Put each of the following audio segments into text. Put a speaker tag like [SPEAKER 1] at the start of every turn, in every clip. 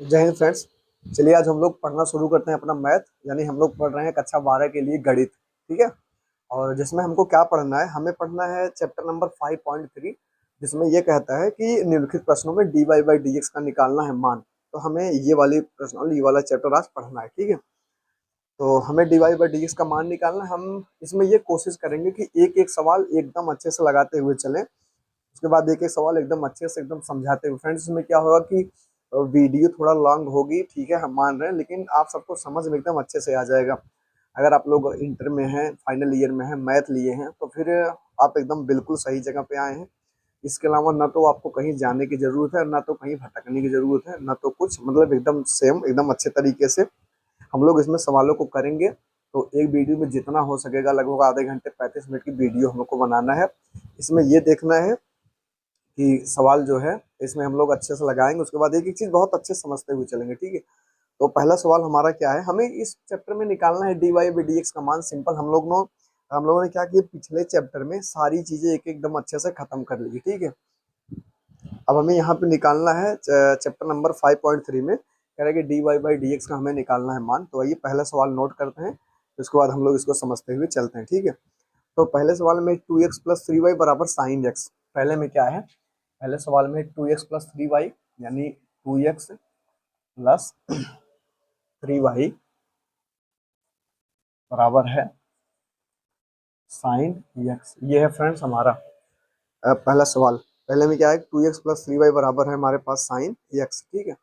[SPEAKER 1] जय हिंद फ्रेंड्स। चलिए आज हम लोग पढ़ना शुरू करते हैं अपना मैथ, यानी हम लोग पढ़ रहे हैं कक्षा 12 के लिए गणित। ठीक है। और जिसमें हमको क्या पढ़ना है, हमें पढ़ना है चैप्टर नंबर 5.3, जिसमें ये कहता है कि निम्नलिखित प्रश्नों में d y by d x का निकालना है मान। तो हमें ये वाली प्रश्न, ये वाला चैप्टर आज पढ़ना है। ठीक है। तो हमें d y by d x का मान निकालना है। हम इसमें ये कोशिश करेंगे कि एक एक सवाल एकदम अच्छे से लगाते हुए चलें। उसके बाद एक एक सवाल एकदम अच्छे से एकदम समझाते हुए। फ्रेंड्स, इसमें क्या होगा कि वीडियो थोड़ा लॉन्ग होगी, ठीक है, हम मान रहे हैं, लेकिन आप सबको समझ में एकदम अच्छे से आ जाएगा। अगर आप लोग इंटर में हैं, फाइनल ईयर में हैं, मैथ लिए हैं, तो फिर आप एकदम बिल्कुल सही जगह पे आए हैं। इसके अलावा ना तो आपको कहीं जाने की ज़रूरत है, ना तो कहीं भटकने की ज़रूरत है, ना तो कुछ, मतलब एकदम सेम, एकदम अच्छे तरीके से हम लोग इसमें सवालों को करेंगे। तो एक वीडियो में जितना हो सकेगा, लगभग आधे घंटे 35 मिनट की वीडियो हम लोग को बनाना है। इसमें ये देखना है कि सवाल जो है इसमें हम लोग अच्छे से लगाएंगे। उसके बाद एक एक चीज़ बहुत अच्छे से समझते हुए चलेंगे। ठीक है। तो पहला सवाल हमारा क्या है, हमें इस चैप्टर में निकालना है d y by d x का मान। सिंपल, हम लोगों ने क्या किया, पिछले चैप्टर में सारी चीजें एक एकदम अच्छे से खत्म कर ली। ठीक है। अब हमें यहाँ पे निकालना है चैप्टर नंबर 5.3 में कह रहे हैं कि d y by d x का हमें निकालना है मान। तो आइए पहला सवाल नोट करते हैं, उसके बाद हम लोग इसको समझते हुए चलते हैं। ठीक है। तो पहले सवाल में 2x प्लस 3y बराबर साइन एक्स। पहले में क्या है, पहले सवाल में 2x प्लस 3y, यानी 2x प्लस 3y बराबर है साइन एक्स। ये है फ्रेंड्स हमारा पहला सवाल। पहले में क्या है, 2x प्लस 3y बराबर है हमारे पास साइन एक्स। ठीक है।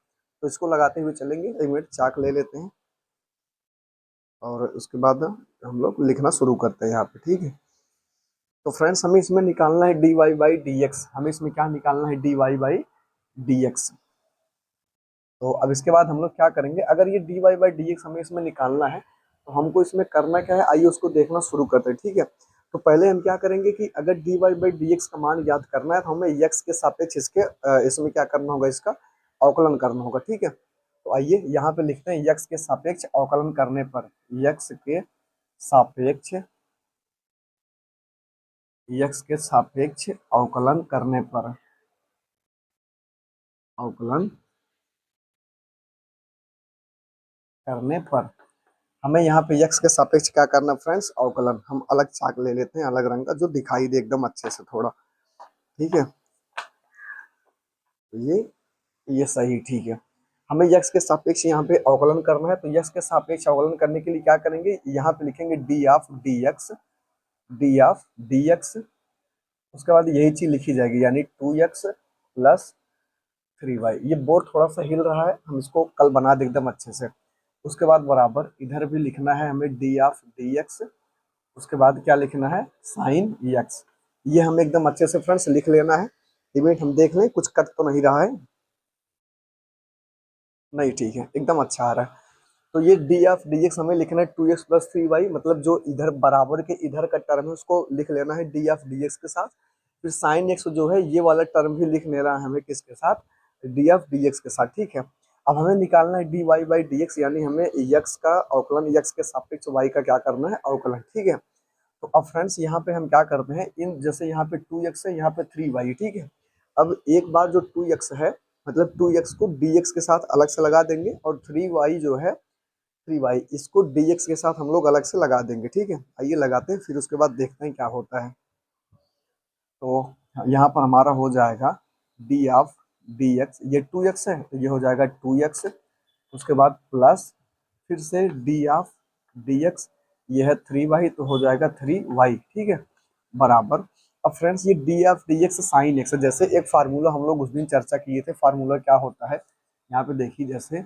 [SPEAKER 1] तो इसको लगाते हुए चलेंगे। एक मिनट चाक ले लेते हैं और उसके बाद हम लोग लिखना शुरू करते हैं यहाँ पे। ठीक है। तो फ्रेंड्स, हमें इसमें निकालना है d y by d x. हमें इसमें क्या निकालना है, d y by d x. तो अब इसके बाद हम लोग क्या करेंगे, अगर ये d y by d x हमें इसमें निकालना है, तो हमको इसमें करना क्या है, आइए उसको देखना शुरू करते हैं। ठीक है। तो पहले हम क्या करेंगे कि अगर d y by d x का मान याद करना है, तो हमें एक्स के सापेक्ष इसके इसमें क्या करना होगा, इसका अवकलन करना होगा। ठीक है। तो आइए यहाँ पे लिखते हैं, एक्स के सापेक्ष अवकलन करने पर, एक्स के सापेक्ष, एक्स के सापेक्ष अवकलन करने पर, अवकलन करने पर हमें यहाँ पे x के सापेक्ष क्या करना फ्रेंड्स, अवकलन। हम अलग चाक ले लेते हैं, अलग रंग का, जो दिखाई दे एकदम अच्छे से थोड़ा। ठीक है। तो ये सही, ठीक है। हमें x के सापेक्ष यहाँ पे अवकलन करना है। तो x के सापेक्ष अवकलन करने के लिए क्या करेंगे, यहाँ पे लिखेंगे d of d x, D of d x. उसके बाद यही चीज लिखी जाएगी, यानी 2x प्लस 3y। ये बोर्ड थोड़ा सा हिल रहा है, हम इसको कल बना दे एकदम अच्छे से। उसके बाद बराबर इधर भी लिखना है हमें डी ऑफ डी एक्स। उसके बाद क्या लिखना है, साइन एक्स। ये हमें एकदम अच्छे से फ्रेंड्स लिख लेना है। इवेंट हम देख लें, कुछ कट तो नहीं रहा है, नहीं, ठीक है, एकदम अच्छा आ रहा है। तो ये डी ऑफ डी एक्स हमें लिखना है 2x प्लस 3y, मतलब जो इधर बराबर के इधर का टर्म है उसको लिख लेना है डी ऑफ डी एक्स के साथ। फिर साइन एक्स जो है ये वाला टर्म भी लिख लेना है हमें किसके साथ, डी ऑफ डी एक्स के साथ। ठीक है। अब हमें निकालना है d y by d x, यानी हमें एक्स का अवकलन, एक्स के सापेक्ष वाई का क्या करना है, अवकलन। ठीक है। तो अब फ्रेंड्स यहाँ पे हम क्या करते हैं, इन जैसे यहाँ पे 2x है, यहाँ पे 3y। ठीक है। अब एक बार जो 2x है, मतलब 2x को dx के साथ अलग से लगा देंगे, और 3y जो है, 3y इसको dx के साथ हम लोग अलग से लगा देंगे। ठीक है। आइए लगाते हैं, फिर उसके बाद देखते हैं क्या होता है। तो यहाँ पर हमारा हो जाएगा डी ऑफ डी एक्स, ये 2x है तो ये हो जाएगा 2x। उसके बाद प्लस फिर से डी ऑफ डी एक्स, ये है 3y तो हो जाएगा 3y। ठीक है। बराबर, अब फ्रेंड्स ये D of d x sine x, जैसे एक फार्मूला हम लोग उस दिन चर्चा किए थे, फार्मूला क्या होता है यहाँ पे देखिए, जैसे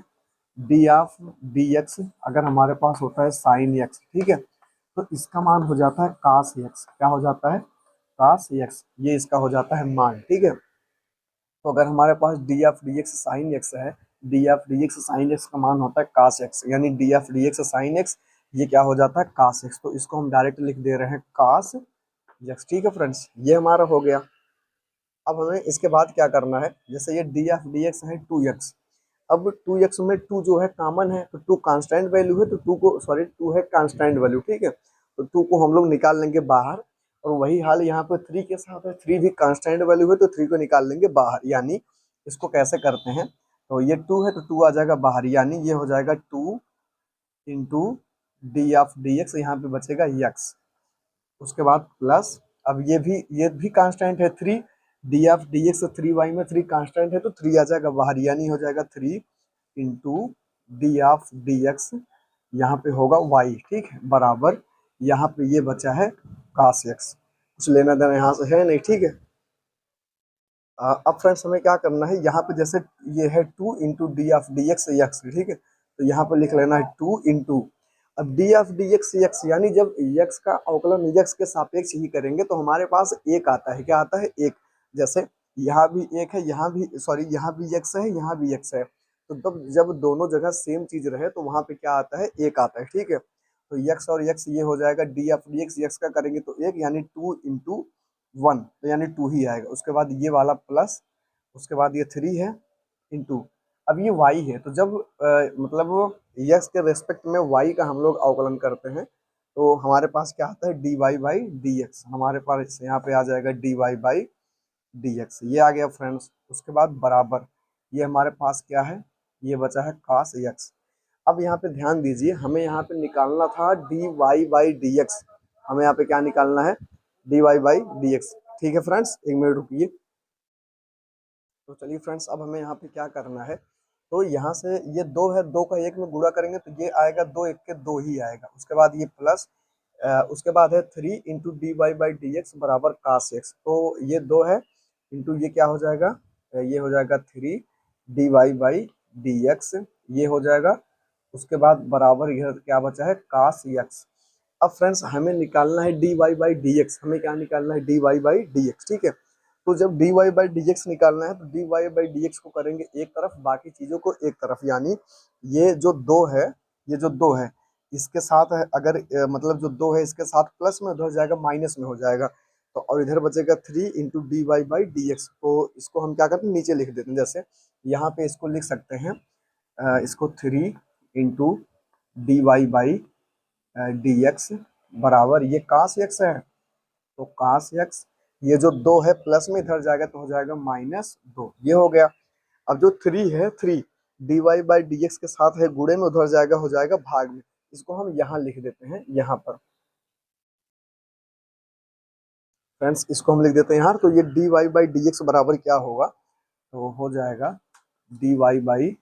[SPEAKER 1] डी ऑफ डी एक्स अगर हमारे पास होता है साइन एक्स, ठीक है, तो इसका मान हो जाता है कास एक्स। क्या हो जाता है, कास एक्स, ये इसका हो जाता है मान। ठीक है। तो अगर हमारे पास d of d x sine x है, d of d x sine x का मान होता है कास एक्स, यानी d of d x sine x ये क्या हो जाता है, कास एक्स। तो इसको हम डायरेक्ट लिख दे रहे हैं कास एक्स। ठीक है फ्रेंड्स, ये हमारा हो गया। अब हमें इसके बाद क्या करना है, जैसे ये डी ऑफ डी एक्स है 2x, अब 2x में 2 जो है कॉमन है, तो 2 कांस्टेंट वैल्यू है, तो 2 को, सॉरी 2 है कांस्टेंट वैल्यू। ठीक है। तो 2 को हम लोग निकाल लेंगे बाहर, और वही हाल यहाँ पे 3 के साथ है, 3 भी कांस्टेंट वैल्यू है, तो 3 को निकाल लेंगे बाहर। यानी इसको कैसे करते हैं, तो ये 2 है तो 2 आ जाएगा बाहर, यानी ये हो जाएगा 2 into d of d x, यहाँ पे बचेगा यक्स। उसके बाद प्लस, अब ये भी कांस्टेंट है 3, D of d x 3y में 3 कांस्टेंट है तो 3 आ जाएगा बाहर, यानी हो जाएगा 3 into d of d x, यहाँ पे होगा y, ठीक है, बराबर यहाँ पे ये बचा है cos x, कुछ लेना देना यहाँ से है नहीं, ठीक है। अब फ्रेंड्स हमें क्या करना है, यहाँ पे जैसे ये है 2 into d of d x x, ठीक है, तो यहाँ पे लिख लेना है 2 इंटू, अब d of d x x, यानी जब एक्स का अवकलन एक्स के सापेक्ष ही करेंगे तो हमारे पास एक आता है, क्या आता है, एक। जैसे यहाँ भी एक है, यहाँ भी सॉरी यहाँ भी एक्स है, यहाँ भी एक्स है, तो तब जब दोनों जगह सेम चीज रहे तो वहां पे क्या आता है, एक आता है, ठीक है। तो एक्स और एक्स ये हो जाएगा डी ऑफ डी एक्स का करेंगे तो एक, यानी 2 इंटू 1, तो यानी 2 ही आएगा। उसके बाद ये वाला प्लस, उसके बाद ये 3 है इंटू, अब ये y है तो जब मतलब x के रेस्पेक्ट में y का हम लोग अवकलन करते हैं तो हमारे पास क्या आता है, dy बाई डी एक्स, हमारे पास यहाँ पे आ जाएगा dy बाई डी एक्स, ये आ गया फ्रेंड्स। उसके बाद बराबर ये हमारे पास क्या है, ये बचा है cos x। अब यहाँ पे ध्यान दीजिए, हमें यहाँ पे निकालना था dy बाई डी एक्स, हमें यहाँ पे क्या निकालना है, dy बाई डी एक्स, ठीक है फ्रेंड्स, एक मिनट रुकिए। तो चलिए फ्रेंड्स, अब हमें यहाँ पे क्या करना है, तो यहाँ से ये 2 है, 2 का 1 में गुणा करेंगे तो ये आएगा 2 1 के 2 ही आएगा। उसके बाद ये प्लस, उसके बाद है 3 into d y by d x बराबर कास एक्स, तो ये 2 है इंटू ये क्या हो जाएगा, ये हो जाएगा 3 d y by d x, ये हो जाएगा। उसके बाद बराबर यह क्या बचा है, कास एक्स। अब फ्रेंड्स हमें निकालना है d y by d x, हमें क्या निकालना है, d y by d x, ठीक है। तो जब d y by d x निकालना है तो d y by d x को करेंगे एक तरफ, बाकी चीजों को एक तरफ, यानी ये जो 2 है, ये जो 2 है इसके साथ है, अगर मतलब जो 2 है इसके साथ प्लस में उधर जाएगा माइनस में हो जाएगा, तो और इधर बचेगा 3 into d y by d x, तो इसको हम क्या करते हैं, नीचे लिख देते हैं। जैसे यहाँ पे इसको लिख सकते हैं, इसको 3 into d y by d x बराबर ये कास एक्स है, तो कास एक्स, ये जो 2 है प्लस में इधर जाएगा तो हो जाएगा -2, ये हो गया। अब जो 3 है, 3 d y by d x के साथ है गुणे में, उधर जाएगा हो जाएगा भाग में, इसको हम यहाँ लिख देते हैं यहाँ पर फ्रेंड्स, इसको हम लिख देते हैं यहाँ। तो ये d y by d x बराबर क्या होगा, तो हो जाएगा d y by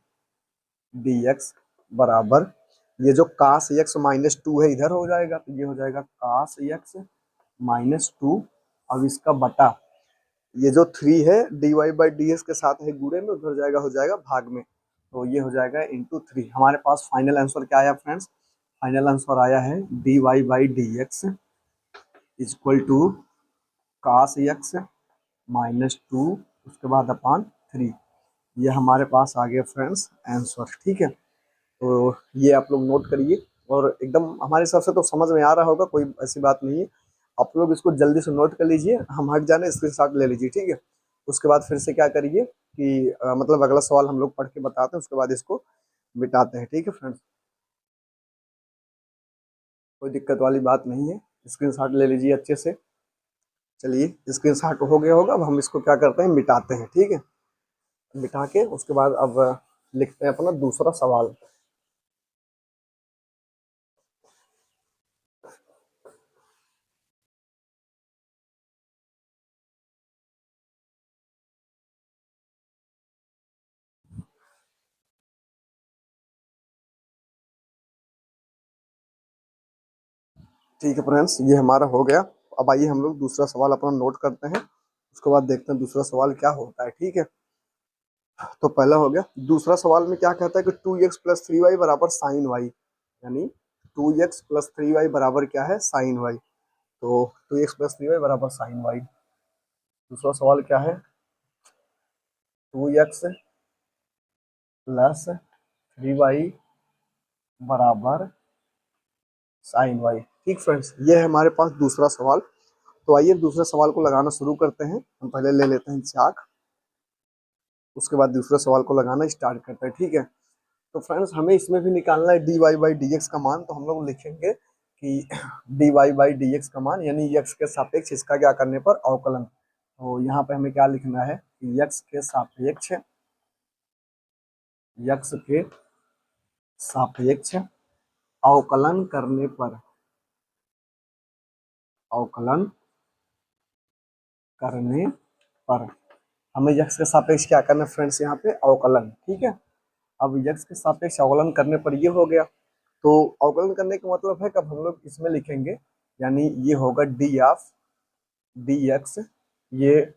[SPEAKER 1] d x बराबर ये जो कास एक्स -2 है इधर हो जाएगा, तो ये हो जाएगा कास एक्स -2, अब इसका बटा ये जो 3 है d y by d x के साथ है गुणे में, उधर जाएगा हो जाएगा भाग में, तो ये हो जाएगा इंटू 3। हमारे पास फाइनल आंसर क्या आया फ्रेंड्स, फाइनल आंसर आया है d y by d x equal to cos x -2, उसके बाद अपान 3, ये हमारे पास आ गया फ्रेंड्स आंसर, ठीक है। तो ये आप लोग नोट करिए, और एकदम हमारे हिसाब से तो समझ में आ रहा होगा, कोई ऐसी बात नहीं है। आप लोग इसको जल्दी से नोट कर लीजिए, हम हट जाने स्क्रीनशॉट ले लीजिए, ठीक है। उसके बाद फिर से क्या करिए कि मतलब अगला सवाल हम लोग पढ़ के बताते हैं, उसके बाद इसको मिटाते हैं, ठीक है फ्रेंड्स। कोई दिक्कत वाली बात नहीं है, स्क्रीनशॉट ले लीजिए अच्छे से। चलिए स्क्रीनशॉट हो गया होगा, अब हम इसको क्या करते हैं, मिटाते हैं, ठीक है। मिटा के उसके बाद अब लिखते हैं अपना दूसरा सवाल। ठीक है फ्रेंड्स, ये हमारा हो गया। अब आइए हम लोग दूसरा सवाल अपना नोट करते हैं, उसके बाद देखते हैं दूसरा सवाल क्या होता है, ठीक है। तो पहला हो गया, दूसरा सवाल में क्या कहता है कि 2x प्लस 3y बराबर साइन वाई, यानी 2x प्लस 3y बराबर क्या है, साइन वाई। तो 2x प्लस 3y बराबर साइन वाई। दूसरा सवाल क्या है, 2x प्लस 3y बराबर साइन वाई, ठीक फ्रेंड्स, ये है हमारे पास दूसरा सवाल। तो आइए दूसरे सवाल को लगाना शुरू करते हैं। हम पहले ले लेते हैं चाक, उसके बाद दूसरे सवाल को लगाना स्टार्ट करते हैं, ठीक है। तो फ्रेंड्स हमें इसमें भी निकालना है d y by d x का मान, तो हम लोग लिखेंगे कि d y by d x का मान, यानी एक्स के सापेक्ष इसका क्या करने पर अवकलन। तो यहाँ पे हमें क्या लिखना है कि एक्स के सापेक्ष यक्स के सापेक्ष अवकलन करने पर, अवकलन करने पर हमें यक्स के सापेक्ष क्या करना है फ्रेंड्स, यहाँ पे अवकलन। ठीक है, अब यक्स के सापेक्ष अवकलन करने पर ये हो गया। तो अवकलन करने का मतलब है कि अब हम लोग इसमें लिखेंगे, यानी ये होगा डी ऑफ डी एक्स, ये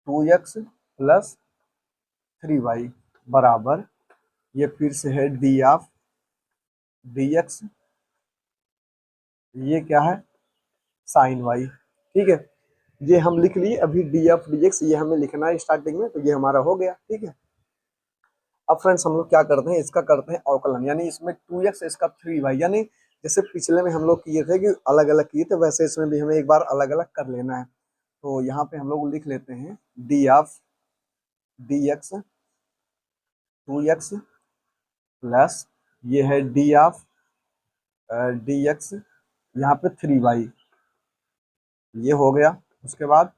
[SPEAKER 1] 2x प्लस 3y बराबर, ये फिर से है डी ऑफ डी एक्स, ये क्या है साइन वाई। ठीक है, ये हम लिख लिए अभी डी ऑफ डी एक्स, ये हमें लिखना है स्टार्टिंग में, तो ये हमारा हो गया। ठीक है, अब फ्रेंड्स हम लोग क्या करते हैं, इसका करते हैं अवकलन, यानी इसमें 2x इसका 3y, यानी जैसे पिछले में हम लोग किए थे कि अलग अलग किए थे, वैसे इसमें भी हमें एक बार अलग अलग कर लेना है। तो यहाँ पे हम लोग लिख लेते हैं D of d x 2x plus ये है डी ऑफ डी एक्स यहाँ पे 3y, ये हो गया। उसके बाद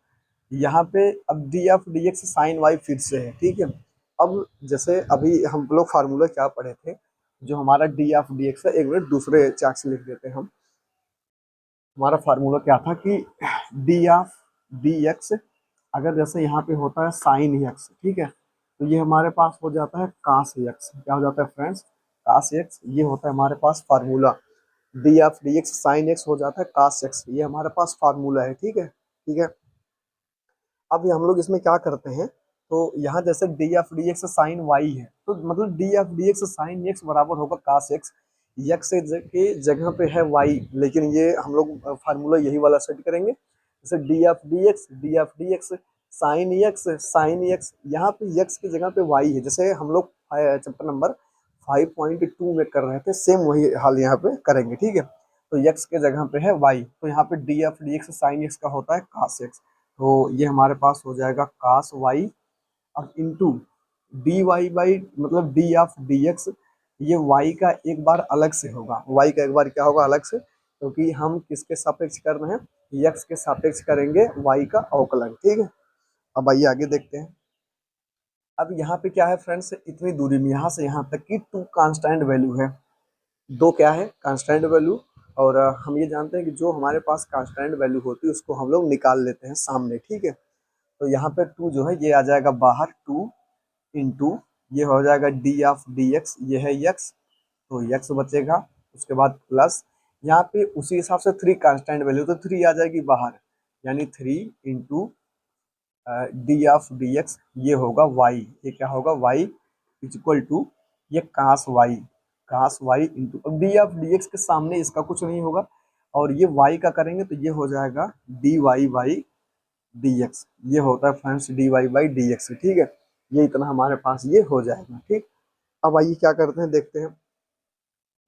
[SPEAKER 1] यहाँ पे अब d of d x sine y फिर से है। ठीक है, अब जैसे अभी हम लोग फार्मूला क्या पढ़े थे, जो हमारा डी ऑफ डी एक्स है, एक मिनट दूसरे चार्ट से लिख देते हैं हम। हमारा फार्मूला क्या था कि डी ऑफ डी एक्स अगर जैसे यहाँ पे होता है साइन एक्स, ठीक है, तो ये हमारे पास हो जाता है कास एक्स। क्या हो जाता है फ्रेंड्स, कास एक्स, ये होता है हमारे पास formula. D of d x sine x हो जाता है कास एक्स, ये हमारे पास फार्मूला है। ठीक है, ठीक है, अब हम लोग इसमें क्या करते हैं, तो यहाँ जैसे d of d x sine y है, तो मतलब d of d x sine x बराबर होगा कास एक्स, एक्स के जगह पे है वाई, लेकिन ये हम लोग फार्मूला यही वाला सेट करेंगे। जैसे d of d x sine x, यहाँ पे एक्स की जगह पे वाई है, जैसे हम लोग चैप्टर नंबर 5.2 में कर रहे थे, सेम वही हाल यहाँ पे करेंगे। ठीक है, तो एक्स के जगह पे है वाई, तो यहाँ पे d of d x sine x का होता है कास एक्स, तो ये हमारे पास हो जाएगा कास वाई। अब इंटू डी वाई बाई मतलब डी ऑफ डी एक्स, ये वाई का एक बार अलग से होगा, वाई का एक बार क्या होगा अलग से, क्योंकि हम किसके सापेक्ष कर रहे हैं, एक्स के सापेक्ष करेंगे वाई का अवकलन। ठीक है, अब आइए आगे देखते हैं। अब यहाँ पे क्या है फ्रेंड्स, इतनी दूरी में यहाँ से यहाँ तक की टू कांस्टेंट वैल्यू है, दो क्या है कांस्टेंट वैल्यू, और हम ये जानते हैं कि जो हमारे पास कांस्टेंट वैल्यू होती है उसको हम लोग निकाल लेते हैं सामने। ठीक है, तो यहाँ पे टू जो है ये आ जाएगा बाहर, टू इंटू ये हो जाएगा डी ऑफ डी एक्स, ये है एक्स, तो एक्स बचेगा। उसके बाद प्लस यहाँ पे उसी हिसाब से थ्री कांस्टेंट वैल्यू, तो थ्री आ जाएगी बाहर, यानी three into d of d x, ये होगा वाई, ये क्या होगा वाई इज इक्वल टू ये कास वाई इंटू, अब डी ऑफ डी एक्स के सामने इसका कुछ नहीं होगा, और ये वाई का करेंगे तो ये हो जाएगा d y by d x, ये होता है friends d y by d x. ठीक है, ये इतना हमारे पास ये हो जाएगा। ठीक, अब आइए क्या करते हैं देखते हैं,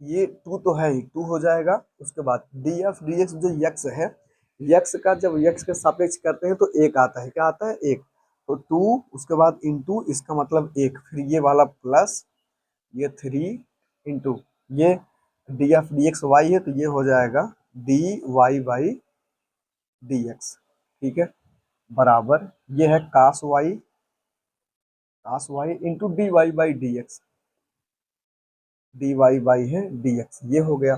[SPEAKER 1] ये टू तो है ही, टू हो जाएगा। उसके बाद डी एफ डी एक्स जो यक्स है, यक्स का जब यक्स के सापेक्ष करते हैं तो एक आता है, क्या आता है एक, तो टू, उसके बाद इंटू इसका मतलब एक, फिर ये वाला प्लस ये थ्री इंटू ये d f d x y है, तो ये हो जाएगा d y by d x. ठीक है, बराबर ये है cos y into d y by d x, d y by है डी एक्स, ये हो गया।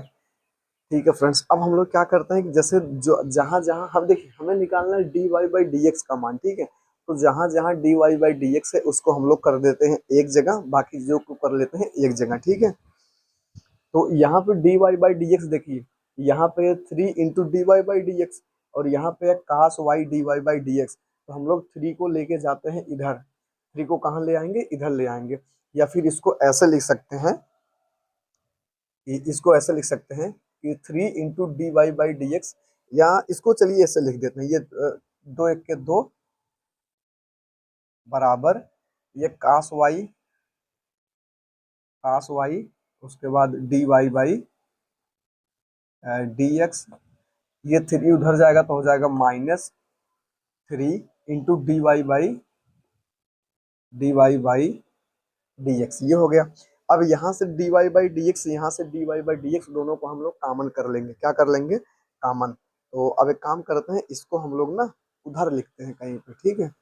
[SPEAKER 1] ठीक है फ्रेंड्स, अब हम लोग क्या करते हैं कि जैसे जो जहाँ जहाँ हम देखिए हमें निकालना है d y by d x का मान। ठीक है, तो जहाँ जहाँ d y by d x है उसको हम लोग कर देते हैं एक जगह, बाकी जो को कर लेते हैं एक जगह। ठीक है, तो यहाँ पे d y by d x देखिए, यहाँ पे three into d y by d x, और यहाँ पे cos y d y by d x, तो हम लोग थ्री को लेके जाते हैं इधर, थ्री को कहाँ ले आएंगे, इधर ले आएंगे, या फिर इसको ऐसे लिख सकते हैं, इसको ऐसे लिख सकते हैं कि three into d y by d x, या इसको चलिए ऐसे लिख देते हैं, ये दो एक के दो बराबर ये कास वाई, उसके बाद d y by d x, ये थ्री उधर जाएगा तो हो जाएगा minus three into d y by d x, ये हो गया। अब यहाँ से d y by d x, यहाँ से d y by d x, दोनों को हम लोग कॉमन कर लेंगे, क्या कर लेंगे कॉमन। तो अब एक काम करते हैं, इसको हम लोग ना उधर लिखते हैं कहीं पे। ठीक है,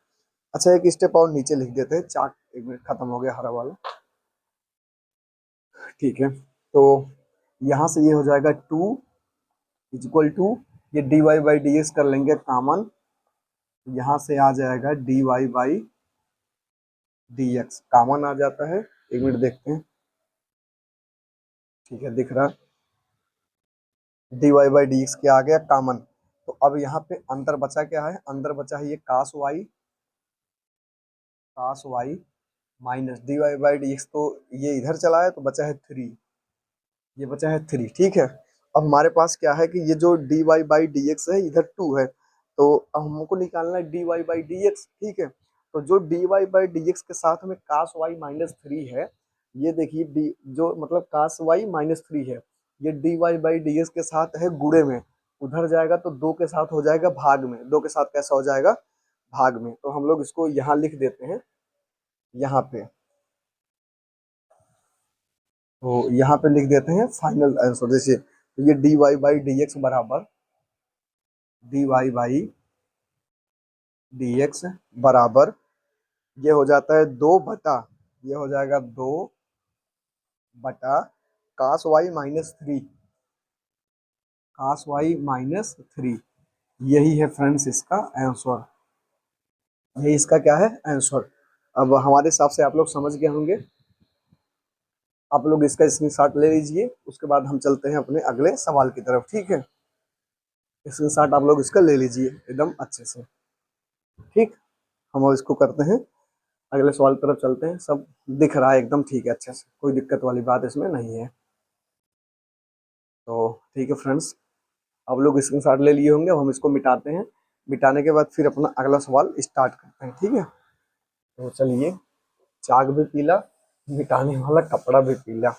[SPEAKER 1] अच्छा एक स्टेप और नीचे लिख देते हैं, चार्ट एक मिनट खत्म हो गया हरा वाला। ठीक है, तो यहाँ से ये हो जाएगा 2 = ये dy बाई डी एक्स कर लेंगे कॉमन, यहाँ से आ जाएगा dy by d x common आ जाता है। एक मिनट देखते हैं, ठीक है दिख रहा, dy बाई डी एक्स क्या आ गया कॉमन। तो अब यहाँ पे अंदर बचा क्या है, अंदर बचा है ये cos y minus dy by d x, तो ये इधर चला है तो बचा है 3, ये बचा है 3, ठीक है। अब हमारे पास क्या है कि ये जो dy बाई डी एक्स है इधर 2 है, तो अब हमको निकालना है dy बाई डी एक्स, ठीक है। तो जो dy बाई डी एक्स के साथ में कास वाई माइनस 3 है, ये देखिए डी जो मतलब कास वाई माइनस 3 है, ये dy बाई डी एक्स के साथ है गुणे में, उधर जाएगा तो 2 के साथ हो जाएगा भाग में, 2 के साथ कैसा हो जाएगा भाग में। तो हम लोग इसको यहाँ लिख देते हैं, यहाँ पे, तो यहाँ पे लिख देते हैं फाइनल आंसर। जैसे तो ये dy बाई डी एक्स बराबर dy बाई डी एक्स बराबर, ये हो जाता है 2 बटा, ये हो जाएगा 2 बटा कास वाई माइनस 3, कास वाई माइनस 3, यही है फ्रेंड्स इसका आंसर, यही इसका क्या है आंसर। अब हमारे हिसाब से आप लोग समझ गए होंगे, आप लोग इसका स्क्रीनशॉट ले लीजिए, उसके बाद हम चलते हैं अपने अगले सवाल की तरफ, ठीक है। स्क्रीनशॉट आप लोग इसका ले लीजिए एकदम अच्छे से, ठीक। हम इसको करते हैं, अगले सवाल की तरफ चलते हैं, सब दिख रहा है एकदम ठीक है अच्छे से, कोई दिक्कत वाली बात इसमें नहीं है। तो ठीक है फ्रेंड्स, आप लोग स्क्रीनशॉट ले लिए होंगे, अब हम इसको मिटाते हैं, मिटाने के बाद फिर अपना अगला सवाल स्टार्ट करते हैं, ठीक है। तो चलिए, चाक भी पीला, मिटाने वाला कपड़ा भी पीला।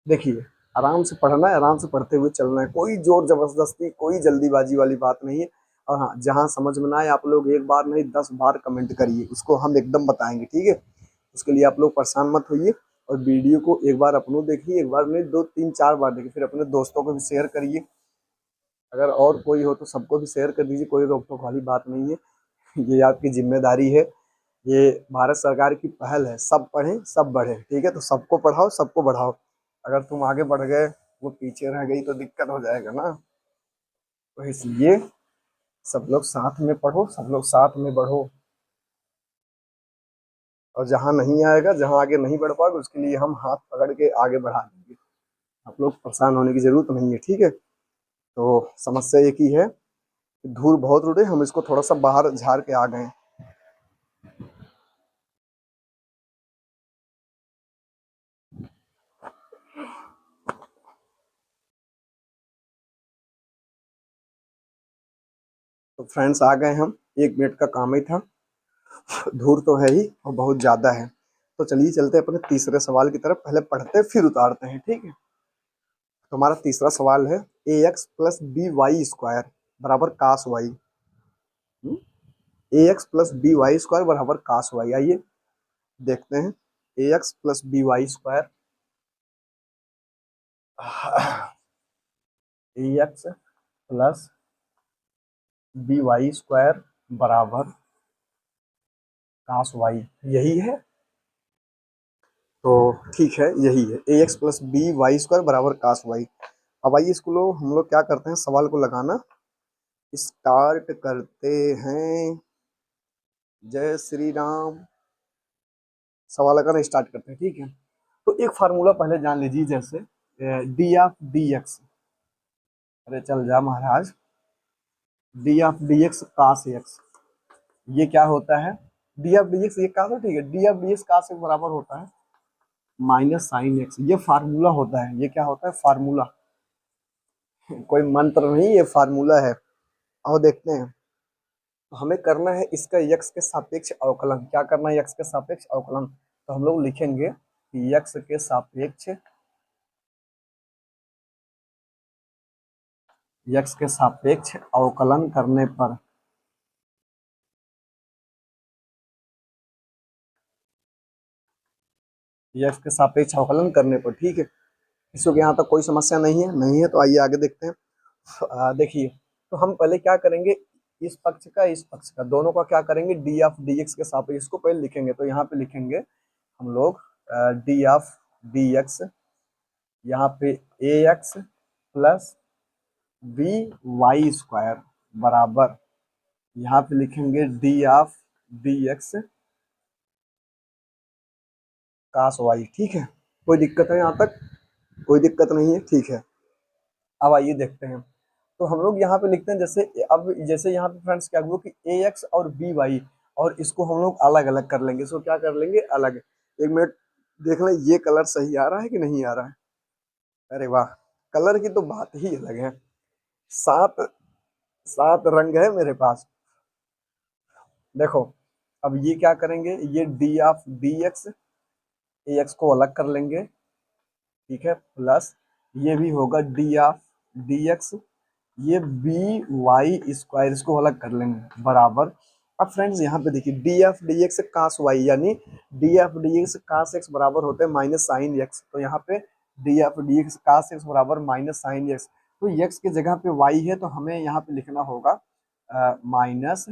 [SPEAKER 1] देखिए, आराम से पढ़ना है, आराम से पढ़ते हुए चलना है, कोई जोर जबरदस्ती, कोई जल्दीबाजी वाली बात नहीं है। और हाँ, जहाँ समझ में ना आए आप लोग 1 बार नहीं 10 बार कमेंट करिए, उसको हम एकदम बताएंगे, ठीक है। उसके लिए आप लोग परेशान मत होइए, और वीडियो को एक बार अपनों देखिए, एक बार नहीं 2 3 4 बार देखिए, फिर अपने दोस्तों को भी शेयर करिए, अगर और कोई हो तो सबको भी शेयर कर दीजिए, कोई रोक टोक वाली बात नहीं है। ये आपकी जिम्मेदारी है, ये भारत सरकार की पहल है, सब पढ़ें सब बढ़े, ठीक है। तो सबको पढ़ाओ सबको बढ़ाओ, अगर तुम आगे बढ़ गए वो पीछे रह गई तो दिक्कत हो जाएगा ना। तो इसलिए सब लोग साथ में पढ़ो, सब लोग साथ में बढ़ो, और जहाँ नहीं आएगा, जहाँ आगे नहीं बढ़ पाओगे, उसके लिए हम हाथ पकड़ के आगे बढ़ा देंगे, आप लोग परेशान होने की जरूरत नहीं है, ठीक है। तो समस्या एक ही है, धूल बहुत उड़े, हम इसको थोड़ा सा बाहर झाड़ के आ गए। तो फ्रेंड्स आ गए हम, 1 मिनट का काम ही था, धूल तो है ही और बहुत ज्यादा है। तो चलिए चलते हैं अपने तीसरे सवाल की तरफ, पहले पढ़ते फिर उतारते हैं, ठीक है। तो हमारा तीसरा सवाल है a x plus b y square बराबर cos y, a x plus b y square बराबर कास वाई। आइए देखते हैं, a x plus b y square, a x plus b y square बराबर कास वाई, यही है। तो ठीक है, यही है, a x plus b y square बराबर कास वाई। अब आइए इसको हम लोग क्या करते हैं, सवाल को लगाना स्टार्ट करते हैं। जय श्री राम, सवाल लगाना स्टार्ट करते हैं, ठीक है। तो एक फार्मूला पहले जान लीजिए, जैसे डी ऑफ डी एक्स, अरे चल जा महाराज, d of d x cos x, ये क्या होता है, डी ऑफ डी एक्स ये कास है, ठीक है, d of d x cos x बराबर होता है माइनस साइन एक्स, ये फार्मूला होता है, ये क्या होता है फार्मूला, कोई मंत्र नहीं, ये फार्मूला है। और देखते हैं, तो हमें करना है इसका यक्स के सापेक्ष अवकलन, क्या करना है यक्स के सापेक्ष अवकलन, तो हम लोग लिखेंगे कि यक्स के सापेक्ष, यक्स के सापेक्ष अवकलन करने पर, यक्स के सापेक्ष अवकलन करने पर, ठीक है। इसको यहाँ तक कोई समस्या नहीं है, नहीं है तो आइए आगे देखते हैं। देखिए, तो हम पहले क्या करेंगे, इस पक्ष का इस पक्ष का, दोनों का क्या करेंगे, डी ऑफ डी एक्स के सापेक्ष इसको पहले लिखेंगे। तो यहाँ पे लिखेंगे हम लोग डी ऑफ डी एक्स, यहाँ पे a x plus b y square बराबर, यहाँ पे लिखेंगे d of d x cos y. ठीक है, कोई दिक्कत है यहाँ तक? कोई दिक्कत नहीं है, ठीक है। अब आइए देखते हैं। तो हम लोग यहाँ पे लिखते हैं, जैसे अब जैसे यहाँ पे फ्रेंड्स क्या हुआ कि ए एक्स और बी वाई, और इसको हम लोग अलग अलग कर लेंगे। इसको क्या कर लेंगे, अलग। एक मिनट देख लें ये कलर सही आ रहा है कि नहीं आ रहा है। अरे वाह, कलर की तो बात ही अलग है। सात सात रंग है मेरे पास। देखो अब ये क्या करेंगे, ये D of d x, A x को अलग कर लेंगे, ठीक है, प्लस ये भी होगा डी ऑफ डी एक्स, ये बी वाई स्क्वायर, इसको अलग कर लेंगे बराबर। अब फ्रेंड्स यहाँ पे देखिए D f d x cos Y, यानी D f d x cos x बराबर होते हैं माइनस साइन एक्स। तो यहाँ पे D f d x cos x बराबर माइनस साइन एक्स। तो एक्स की जगह पे वाई है, तो हमें यहाँ पे लिखना होगा माइनस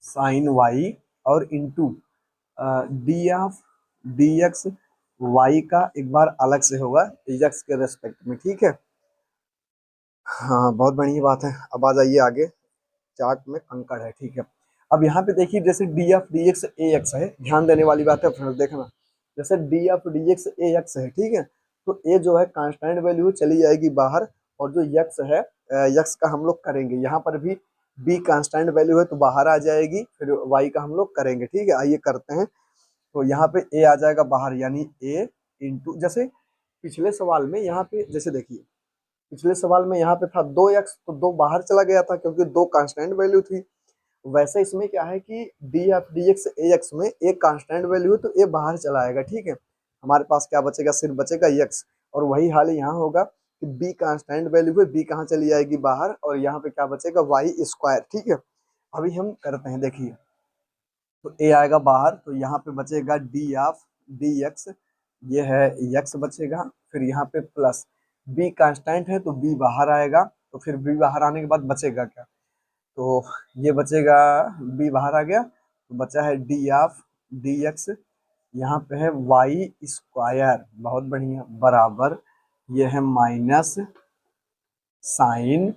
[SPEAKER 1] साइन वाई और into d of d x y का एक बार अलग से होगा एक्स के रेस्पेक्ट में। ठीक है, हाँ बहुत बढ़िया बात है। अब आ जाइए आगे, चार्ट में कंकड़ है, ठीक है। अब यहाँ पे देखिए जैसे डी एफ डी एक्स ए एक्स है, ध्यान देने वाली बात है फ्रेंड्स, देखना जैसे डी एफ डी एक्स ए एक्स है, ठीक है, तो ए जो है कांस्टेंट वैल्यू चली जाएगी बाहर, और जो यक्स है यक्स का हम लोग करेंगे, यहाँ पर भी बी कांस्टेंट वैल्यू है तो बाहर आ जाएगी, फिर वाई का हम लोग करेंगे। ठीक है, आइए करते हैं। तो यहाँ पे ए आ जाएगा बाहर, यानी ए इंटू, जैसे पिछले सवाल में यहाँ पे जैसे देखिए पिछले सवाल में यहाँ पे था 2x, तो 2 बाहर चला गया था क्योंकि 2 कांस्टेंट वैल्यू थी। वैसे इसमें क्या है कि डी एफ डी एक्स ए एक्स में एक कांस्टेंट वैल्यू है तो ए बाहर चला आएगा। ठीक है, हमारे पास क्या बचेगा, सिर्फ बचेगा एक्स। और वही हाल यहाँ होगा कि बी कांस्टेंट वैल्यू है, बी कहाँ चली जाएगी, बाहर, और यहाँ पे क्या बचेगा, वाई स्क्वायर। ठीक है, अभी हम करते हैं, देखिए तो ए आएगा बाहर, तो यहाँ पे बचेगा डी ऑफ डी एक्स, ये है एक्स बचेगा, फिर यहाँ पे प्लस बी कांस्टेंट है तो बी बाहर आएगा, तो फिर बी बाहर आने के बाद बचेगा क्या, तो ये बचेगा, बी बाहर आ गया तो बचा है डी ऑफ डी एक्स, यहाँ पे है वाई स्क्वायर, बहुत बढ़िया, बराबर ये है माइनस साइन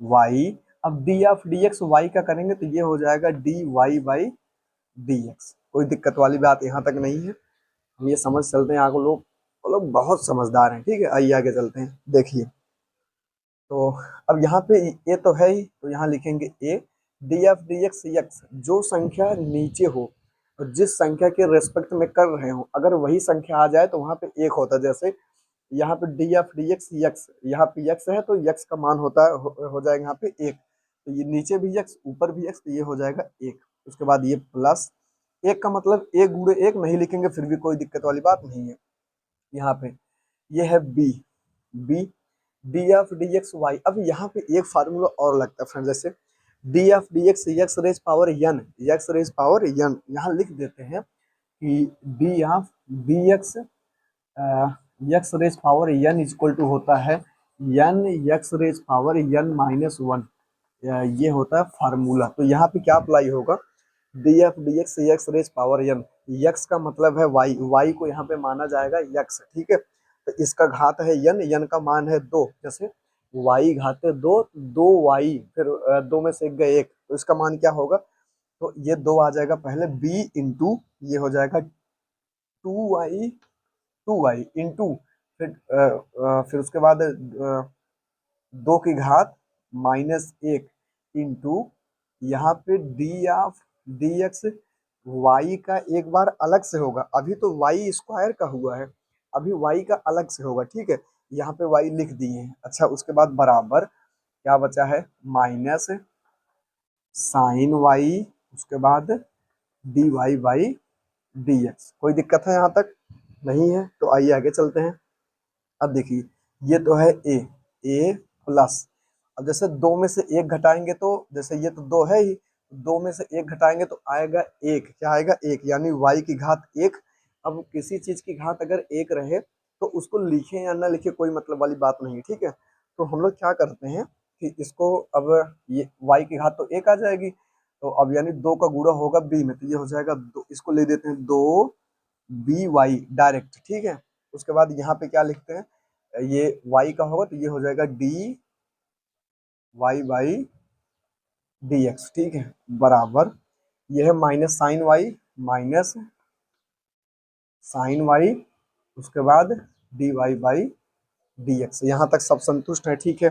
[SPEAKER 1] वाई। अब d of d x y का करेंगे तो ये हो जाएगा d y by d x. कोई दिक्कत वाली बात यहाँ तक नहीं है, हम ये समझ चलते हैं। आगे लोग वो लोग बहुत समझदार हैं। ठीक है, आइए आगे चलते हैं। देखिए तो अब यहाँ पे ए तो है ही, तो यहाँ लिखेंगे A D f d x x, जो संख्या नीचे हो और जिस संख्या के रेस्पेक्ट में कर रहे हो, अगर वही संख्या आ जाए तो वहाँ पे एक होता है। जैसे यहाँ पे D f d x x, यहाँ पे एक्स है तो एक्स का मान होता है हो जाएगा यहाँ पे एक, तो ये नीचे भी एक्स ऊपर भी एक्स, तो ये हो जाएगा एक। उसके बाद ये प्लस एक का मतलब एक गुणे एक नहीं लिखेंगे, फिर भी कोई दिक्कत वाली बात नहीं है। यहाँ पे ये है b b d f d x y. अब यहाँ पे एक फार्मूला और लगता है फ्रेंड, जैसे d f d x x raise power n, x raise power n, यहाँ लिख देते हैं कि d f d x x raise power n equal to होता है n x raise power n minus one, ये होता है फार्मूला। तो यहाँ पे क्या अप्लाई होगा, d f d x x raise power n, x का मतलब है वाई, वाई को यहाँ पे माना जाएगा एक्स। ठीक है, तो इसका घात है एन, एन का मान है दो, जैसे वाई घाते दो, दो वाई, फिर दो में से गए एक, तो इसका मान क्या होगा, तो ये दो आ जाएगा पहले बी इंटू, ये हो जाएगा टू वाई इंटू, फिर उसके बाद दो की घात माइनस एक इंटू, यहाँ पे d of d x y का एक बार अलग से होगा, अभी तो वाई स्क्वायर का हुआ है, अभी वाई का अलग से होगा। ठीक है, यहाँ पे वाई लिख दिए हैं। अच्छा, उसके बाद बराबर क्या बचा है, माइनस साइन वाई, उसके बाद d y by d x. कोई दिक्कत है यहाँ तक? नहीं है, तो आइए आगे चलते हैं। अब देखिए ये तो है ए प्लस, अब जैसे दो में से एक घटाएंगे तो, जैसे ये तो दो है ही, दो में से एक घटाएंगे तो आएगा एक, क्या आएगा, एक, यानी वाई की घात एक। अब किसी चीज की घात अगर एक रहे तो उसको लिखें या ना लिखे कोई मतलब वाली बात नहीं है। ठीक है, तो हम लोग क्या करते हैं, कि इसको अब ये y की घात तो 1 आ जाएगी, तो अब यानी 2 का गुणा होगा b में, तो ये हो जाएगा इसको ले देते हैं 2by डायरेक्ट, ठीक है। उसके बाद यहाँ पे क्या लिखते हैं, ये y का होगा तो ये हो जाएगा dy बाई dx, ठीक है, बराबर ये है minus sine y minus sine y, उसके बाद dy बाई dx। यहाँ तक सब संतुष्ट है, ठीक है।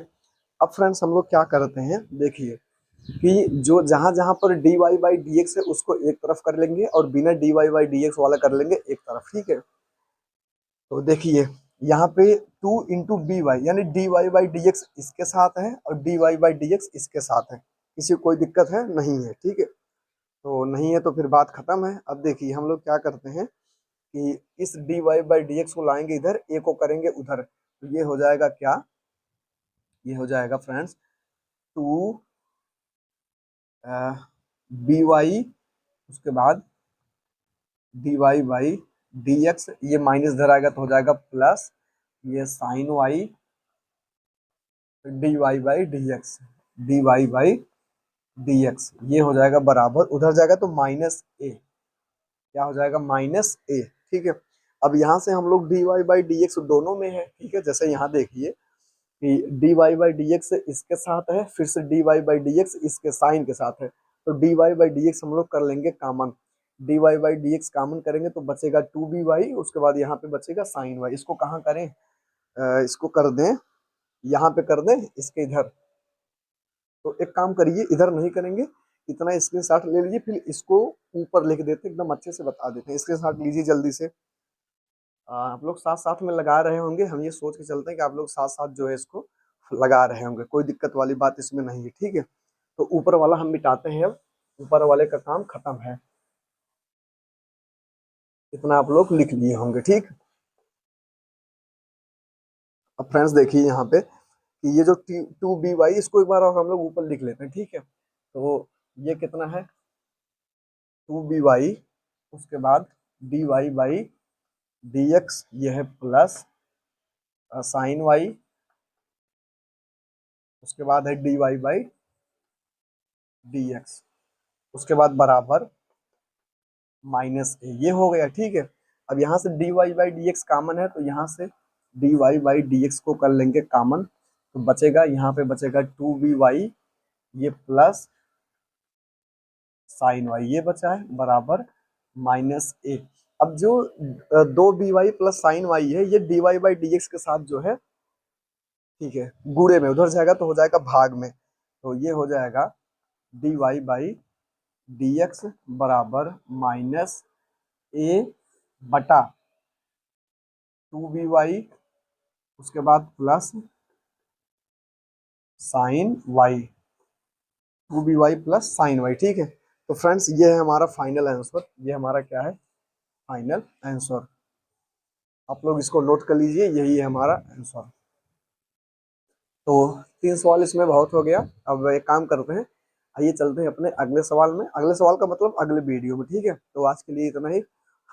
[SPEAKER 1] अब फ्रेंड्स हम लोग क्या करते हैं, देखिए कि जो जहां जहां पर dy बाई dx है उसको एक तरफ कर लेंगे और बिना dy बाई dx वाला कर लेंगे एक तरफ, ठीक है। तो देखिए यहाँ पे 2 इंटू बी वाई यानी dy बाई dx इसके साथ है और dy बाई dx इसके साथ है, किसी को कोई दिक्कत है नहीं है, ठीक है। तो नहीं है तो फिर बात खत्म है। अब देखिए हम लोग क्या करते हैं कि इस dy बाई dx को लाएंगे इधर, a को करेंगे उधर, तो ये हो जाएगा क्या, ये हो जाएगा फ्रेंड्स 2 बी वाई, उसके बाद dy बाई dx, ये माइनस इधर आएगा तो हो जाएगा प्लस ये sine y dy by dx, dy by dx, ये हो जाएगा बराबर, उधर जाएगा तो माइनस ए, क्या हो जाएगा माइनस ए, ठीक है। अब यहाँ से हम लोग dy बाई dx दोनों में है, ठीक है। जैसे यहाँ देखिए कि dy बाई dx इसके साथ है, फिर से dy बाई dx इसके साइन के साथ है, तो dy बाई dx हम लोग कर लेंगे common, dy by dx common करेंगे तो बचेगा 2by, उसके बाद यहाँ पे बचेगा साइन वाई। इसको कहाँ करें, इसको कर दें, यहाँ पे कर दें इसके इधर। तो एक काम करिए, इधर नहीं करेंगे, इतना स्क्रीनशॉट ले लीजिए, फिर इसको ऊपर लिख देते, एकदम अच्छे से बता देते हैं। स्क्रीनशॉट लीजिए जल्दी से। आप लोग साथ साथ में लगा रहे होंगे, हम ये सोच के चलते हैं कि आप लोग साथ साथ जो है इसको लगा रहे होंगे, कोई दिक्कत वाली बात इसमें नहीं है, ठीक है। तो ऊपर वाला हम मिटाते हैं, अब ऊपर वाले का काम खत्म है, इतना आप लोग लिख लिए होंगे, ठीक। अब फ्रेंड्स देखिए यहाँ पे कि ये जो 2by इसको एक बार और हम लोग ऊपर लिख लेते हैं, ठीक है। तो ये कितना है 2by, उसके बाद dy बाई dx, ये है प्लस साइन वाई, उसके बाद है dy बाई dx, उसके बाद बराबर माइनस ए, ये हो गया, ठीक है। अब यहाँ से dy बाई dx कॉमन है, तो यहाँ से dy बाई dx को कर लेंगे कॉमन, तो बचेगा यहाँ पे बचेगा 2by, ये प्लस साइन वाई, ये बचा है बराबर माइनस ए। अब जो 2by प्लस साइन वाई है, ये dy बाई dx के साथ जो है, ठीक है, गुणे में उधर जाएगा तो हो जाएगा भाग में, तो ये हो जाएगा dy बाई dx बराबर माइनस ए बटा 2by, उसके बाद plus sine y, 2by plus sine y, ठीक है। तो फ्रेंड्स ये है हमारा फाइनल आंसर, ये हमारा क्या है फाइनल आंसर, आप लोग इसको नोट कर लीजिए, यही है हमारा आंसर। तो 3 सवाल इसमें बहुत हो गया। अब एक काम करते हैं, आइए चलते हैं अपने अगले सवाल में, अगले सवाल का मतलब अगले वीडियो में, ठीक है। तो आज के लिए इतना ही,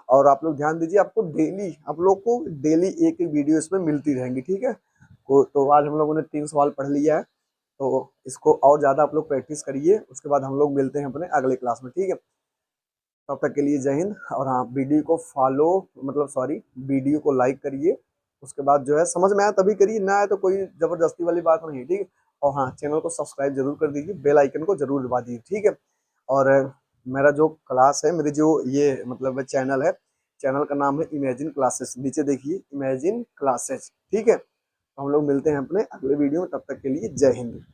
[SPEAKER 1] और आप लोग ध्यान दीजिए, आपको डेली, आप लोग को डेली एक एक वीडियो इसमें मिलती रहेंगी, ठीक है। तो आज हम लोगों ने 3 सवाल पढ़ लिया है, तो इसको और ज़्यादा आप लोग प्रैक्टिस करिए, उसके बाद हम लोग मिलते हैं अपने अगले क्लास में, ठीक है। तब तक के लिए जय हिंद। और हाँ, वीडियो को फॉलो, मतलब सॉरी, वीडियो को लाइक करिए, उसके बाद जो है समझ में आया तभी करिए, ना आए तो कोई जबरदस्ती वाली बात नहीं है, ठीक है। और हाँ, चैनल को सब्सक्राइब जरूर कर दीजिए, बेल आइकन को जरूर दबा दीजिए, ठीक है। और मेरा जो क्लास है, मेरी जो ये मतलब चैनल है, चैनल का नाम है इमेजिन क्लासेस, नीचे देखिए इमेजिन क्लासेस, ठीक है। तो हम लोग मिलते हैं अपने अगले वीडियो में, तब तक के लिए जय हिंद।